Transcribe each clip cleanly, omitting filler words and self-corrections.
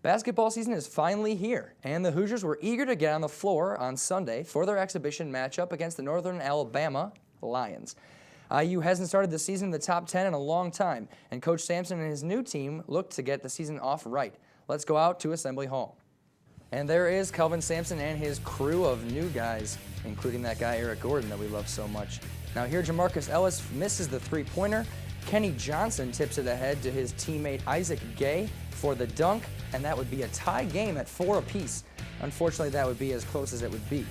Basketball season is finally here, and the Hoosiers were eager to get on the floor on Sunday for their exhibition matchup against the Northern Alabama Lions. IU hasn't started the season in the top 10 in a long time, and Coach Sampson and his new team look to get the season off right. Let's go out to Assembly Hall. And there is Kelvin Sampson and his crew of new guys, including that guy Eric Gordon that we love so much. Now here Jamarcus Ellis misses the three-pointer. Kenny Johnson tips it ahead to his teammate Isaac Gay for the dunk, and that would be a tie game at 4 apiece. Unfortunately, that would be as close as it would be,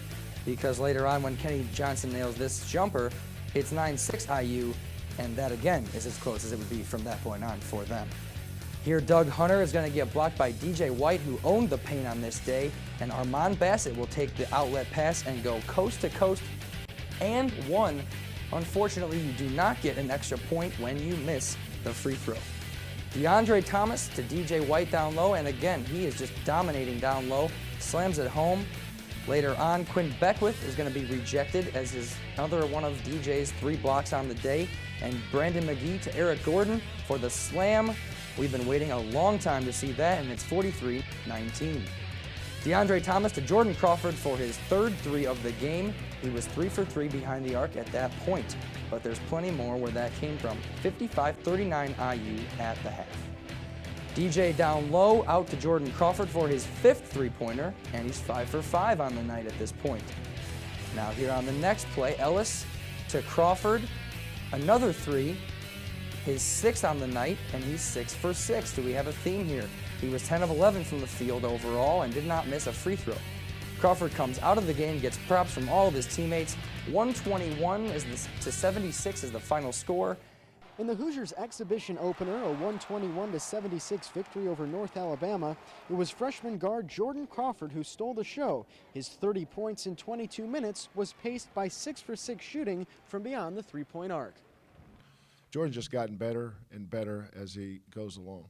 because later on when Kenny Johnson nails this jumper, it's 9-6 IU, and that again is as close as it would be from that point on for them. Here, Doug Hunter is going to get blocked by DJ White, who owned the paint on this day, and Armand Bassett will take the outlet pass and go coast to coast and one. Unfortunately, you do not get an extra point when you miss the free throw. DeAndre Thomas to DJ White down low, and again, he is just dominating down low, slams it home. Later on, Quinn Beckwith is going to be rejected as is another one of DJ's 3 blocks on the day, and Brandon McGee to Eric Gordon for the slam. We've been waiting a long time to see that, and it's 43-19. DeAndre Thomas to Jordan Crawford for his 3rd 3 of the game. He was 3 for 3 behind the arc at that point, but there's plenty more where that came from. 55-39 IU at the half. DJ down low, out to Jordan Crawford for his 5th three-pointer, and he's 5 for 5 on the night at this point. Now here on the next play, Ellis to Crawford, another 3, his 6th on the night, and he's 6 for 6. Do we have a theme here? He was 10 of 11 from the field overall and did not miss a free throw. Crawford comes out of the game, gets props from all of his teammates. 121 to 76 is the final score. In the Hoosiers' exhibition opener, a 121-76 victory over North Alabama, it was freshman guard Jordan Crawford who stole the show. His 30 points in 22 minutes was paced by 6 for 6 shooting from beyond the three-point arc. Jordan's just gotten better and better as he goes along.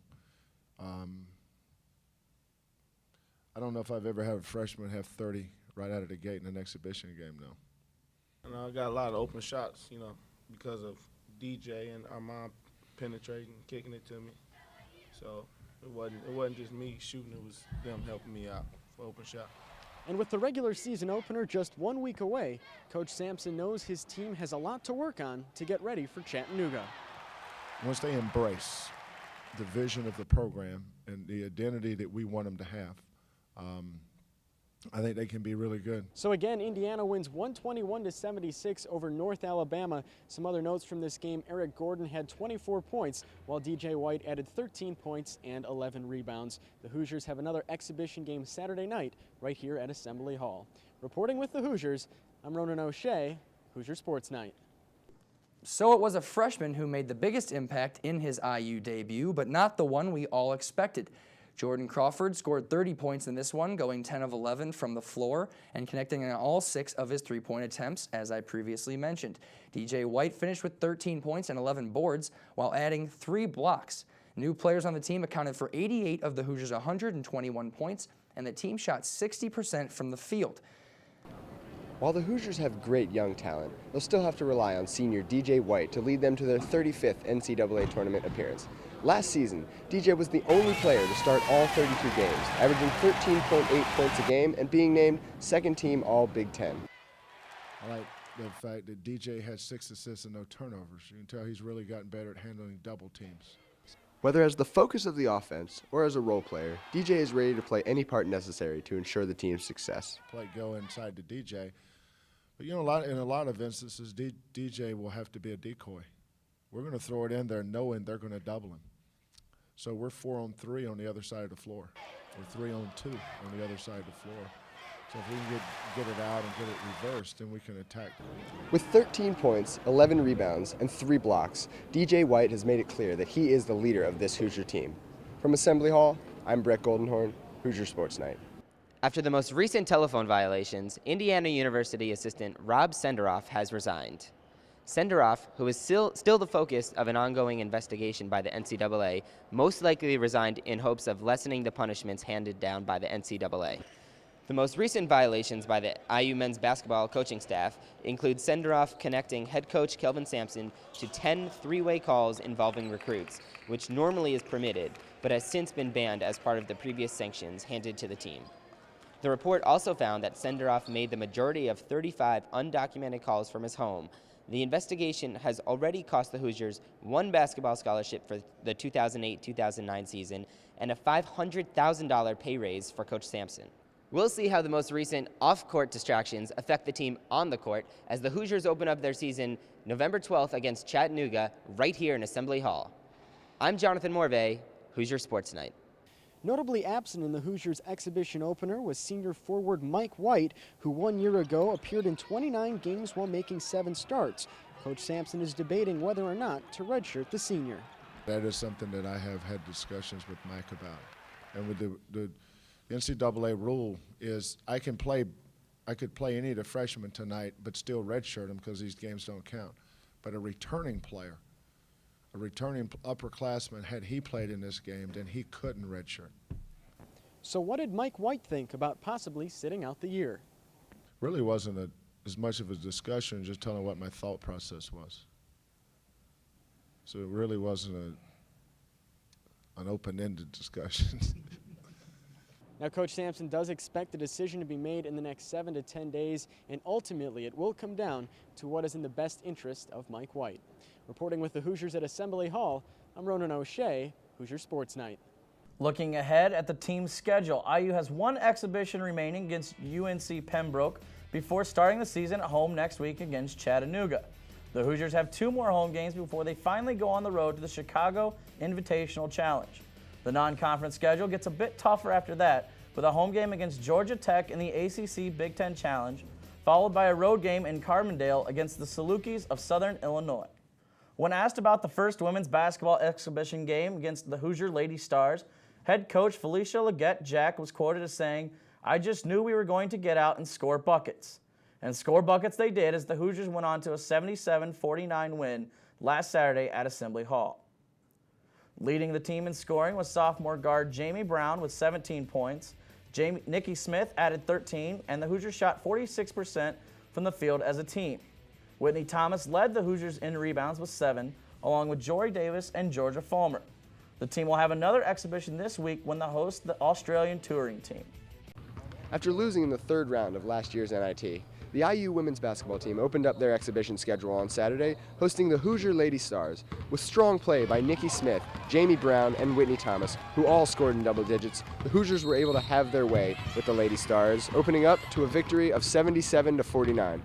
I don't know if I've ever had a freshman have 30 right out of the gate in an exhibition game, though. And I got a lot of open shots, because of DJ and Armand penetrating, kicking it to me. So it wasn't just me shooting, it was them helping me out for open shot. And with the regular season opener just 1 week away, Coach Sampson knows his team has a lot to work on to get ready for Chattanooga. Once they embrace the vision of the program and the identity that we want them to have, I think they can be really good. So again, Indiana wins 121-76 over North Alabama. Some other notes from this game: Eric Gordon had 24 points, while DJ White added 13 points and 11 rebounds. The Hoosiers have another exhibition game Saturday night right here at Assembly Hall. Reporting with the Hoosiers, I'm Ronan O'Shea, Hoosier Sports Night. So it was a freshman who made the biggest impact in his IU debut, but not the one we all expected. Jordan Crawford scored 30 points in this one, going 10 of 11 from the floor and connecting on all 6 of his three-point attempts, as I previously mentioned. DJ White finished with 13 points and 11 boards while adding 3 blocks. New players on the team accounted for 88 of the Hoosiers' 121 points, and the team shot 60% from the field. While the Hoosiers have great young talent, they'll still have to rely on senior DJ White to lead them to their 35th NCAA tournament appearance. Last season, DJ was the only player to start all 32 games, averaging 13.8 points a game and being named second team All-Big Ten. I like the fact that DJ had 6 assists and no turnovers. You can tell he's really gotten better at handling double teams. Whether as the focus of the offense or as a role player, DJ is ready to play any part necessary to ensure the team's success. Play go inside to DJ. But in a lot of instances, DJ will have to be a decoy. We're going to throw it in there knowing they're going to double him. So we're 4-on-3 on the other side of the floor. We're 3-on-2 on the other side of the floor. So if we can get it out and get it reversed, then we can attack. With 13 points, 11 rebounds, and 3 blocks, DJ White has made it clear that he is the leader of this Hoosier team. From Assembly Hall, I'm Brett Goldenhorn, Hoosier Sports Night. After the most recent telephone violations, Indiana University assistant Rob Senderoff has resigned. Senderoff, who is still the focus of an ongoing investigation by the NCAA, most likely resigned in hopes of lessening the punishments handed down by the NCAA. The most recent violations by the IU men's basketball coaching staff include Senderoff connecting head coach Kelvin Sampson to 10 three-way calls involving recruits, which normally is permitted, but has since been banned as part of the previous sanctions handed to the team. The report also found that Senderoff made the majority of 35 undocumented calls from his home. The investigation has already cost the Hoosiers one basketball scholarship for the 2008-2009 season and a $500,000 pay raise for Coach Sampson. We'll see how the most recent off-court distractions affect the team on the court as the Hoosiers open up their season November 12th against Chattanooga right here in Assembly Hall. I'm Jonathan Morvay, Hoosier Sports Night. Notably absent in the Hoosiers exhibition opener was senior forward Mike White, who 1 year ago appeared in 29 games while making 7 starts. Coach Sampson is debating whether or not to redshirt the senior. That is something that I have had discussions with Mike about. And with the NCAA rule is I could play any of the freshmen tonight but still redshirt them because these games don't count. But a returning player, a returning upperclassman, had he played in this game, then he couldn't redshirt. So what did Mike White think about possibly sitting out the year? Really wasn't as much of a discussion, just telling what my thought process was. So it really wasn't an open-ended discussion. Now, Coach Sampson does expect a decision to be made in the next 7 to 10 days, and ultimately it will come down to what is in the best interest of Mike White. Reporting with the Hoosiers at Assembly Hall, I'm Ronan O'Shea, Hoosier Sports Night. Looking ahead at the team's schedule, IU has one exhibition remaining against UNC Pembroke before starting the season at home next week against Chattanooga. The Hoosiers have 2 more home games before they finally go on the road to the Chicago Invitational Challenge. The non-conference schedule gets a bit tougher after that, with a home game against Georgia Tech in the ACC Big Ten Challenge, followed by a road game in Carbondale against the Salukis of Southern Illinois. When asked about the first women's basketball exhibition game against the Hoosier Lady Stars, head coach Felicia Leggett-Jack was quoted as saying, "I just knew we were going to get out and score buckets." And score buckets they did as the Hoosiers went on to a 77-49 win last Saturday at Assembly Hall. Leading the team in scoring was sophomore guard Jamie Brown with 17 points. Nikki Smith added 13, and the Hoosiers shot 46% from the field as a team. Whitney Thomas led the Hoosiers in rebounds with 7, along with Jory Davis and Georgia Fulmer. The team will have another exhibition this week when they host the Australian touring team. After losing in the 3rd round of last year's NIT, the IU women's basketball team opened up their exhibition schedule on Saturday, hosting the Hoosier Lady Stars, with strong play by Nikki Smith, Jamie Brown, and Whitney Thomas, who all scored in double digits. The Hoosiers were able to have their way with the Lady Stars, opening up to a victory of 77-49.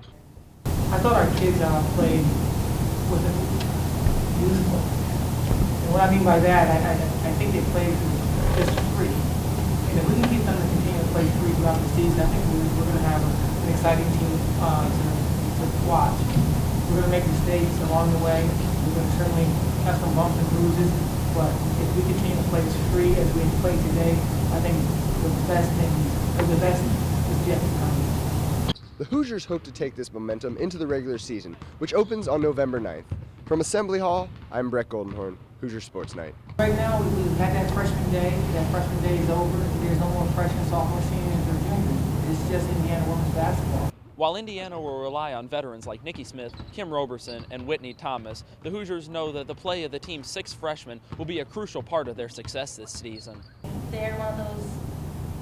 I thought our kids played with it useful. And what I mean by that, I think they played just free. And if we can keep them to continue to play free throughout the season, I think we're going to have an exciting team to watch. We're going to make mistakes along the way. We're going to certainly have some bumps and bruises. But if we continue to play as free as we played today, I think the best is yet to come. The Hoosiers hope to take this momentum into the regular season, which opens on November 9th. From Assembly Hall, I'm Brett Goldenhorn, Hoosier Sports Night. Right now, we've had that freshman day. That freshman day is over. There's no more freshmen, sophomore, seniors, or juniors. It's just Indiana women's basketball. While Indiana will rely on veterans like Nikki Smith, Kim Roberson, and Whitney Thomas, the Hoosiers know that the play of the team's 6 freshmen will be a crucial part of their success this season. They're one of those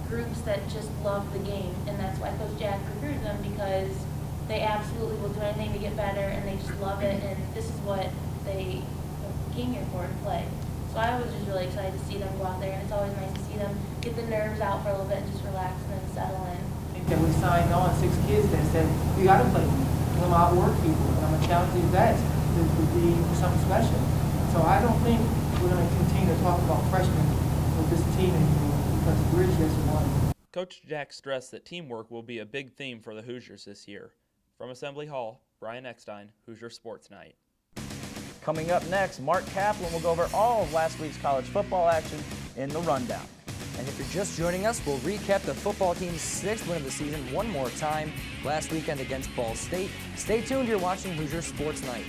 groups that just love the game, and that's why Coach Jack recruited them, because they absolutely will do anything to get better, and they just love it, and this is what they came here for, to play. So I was just really excited to see them go out there, and it's always nice to see them get the nerves out for a little bit and just relax and then settle in. I think that we signed on 6 kids that said, we got to play. We're going to outwork people, and I'm going to challenge these vets to be something special. So I don't think we're going to continue to talk about freshmen with this team anymore, because we're just one. Coach Jack stressed that teamwork will be a big theme for the Hoosiers this year. From Assembly Hall, Brian Eckstein, Hoosier Sports Night. Coming up next, Mark Kaplan will go over all of last week's college football action in the rundown. And if you're just joining us, we'll recap the football team's 6th win of the season one more time last weekend against Ball State. Stay tuned, you're watching Hoosier Sports Night.